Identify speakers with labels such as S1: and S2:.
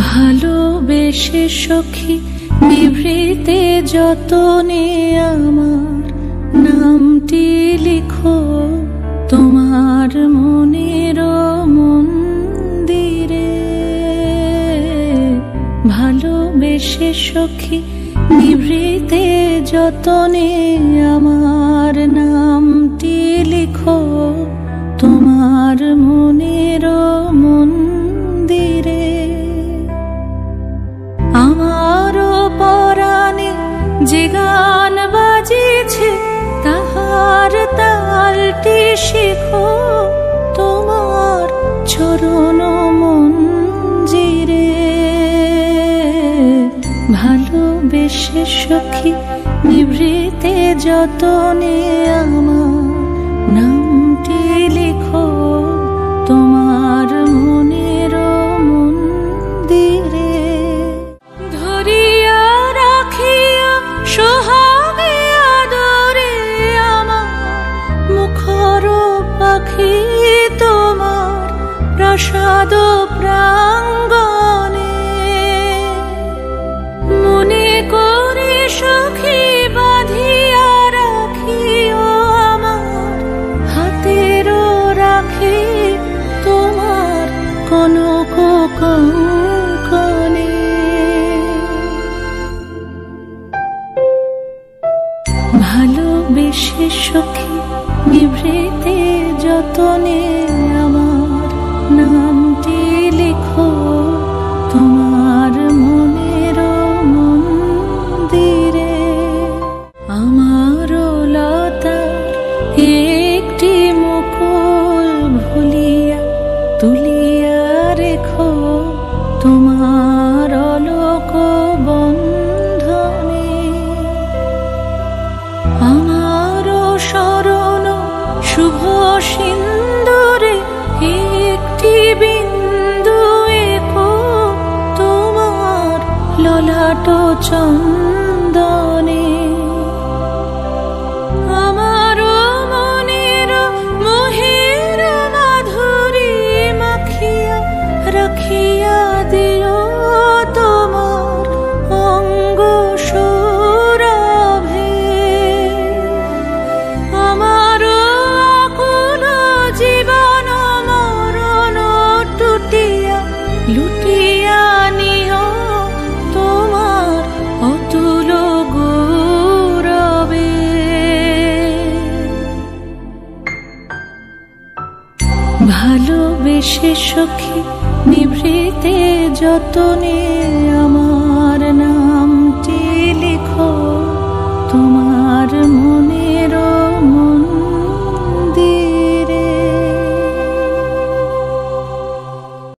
S1: ভালোবেসে সখী নিভৃতে যতনে আমার নামটি লিখো তোমার মনের মন্দিরে। ভালোবেসে সখী নিভৃতে যতনে আমার নামটি লিখো তোমার মনের মন্দিরে। আমারও পরাণে যে গান বাজিছে তাহার তালটি শিখো তোমার চরণ মঞ্জিরে। ভালোবেসে সখী নিভৃতে যতনে আমার নামটি লিখো তোমার মনের মন্দিরে। ধরিয়া রাখিয়া সোহাগে আদরে আমার মুখর পাখি তোমার প্রাসাদ প্রাঙ্গণে। মনে করে সখী বাঁধিয়া রাখিও আমার হাতের রাখি তোমার কনক কঙ্কণে। ভালোবেসে সখী নিভৃতে যতনে আমার নামটি লিখো তোমার মনের মন্দিরে। আমার লতার একটি মুকুল ভুলিয়া তুলিয়া রেখো তোমার অলোক বন্ধনে। আমার শরণ শুভ সিন্দুরে একটি বিন্দু এঁকো তোমার ললাট চন্দনে। আমার মনের মোহের মাধুরী মাখিয়া রাখিয়া দিও তোমার অঙ্গ সৌরভে। আমার আকুল জীবন মরণ টুটিয়া লুটিয়া নিও তোমার অতুল গৌরবে। ভালোবেসে সখী নিভৃতে যতনে আমার নামটি লিখো তোমার মনের মন্দিরে।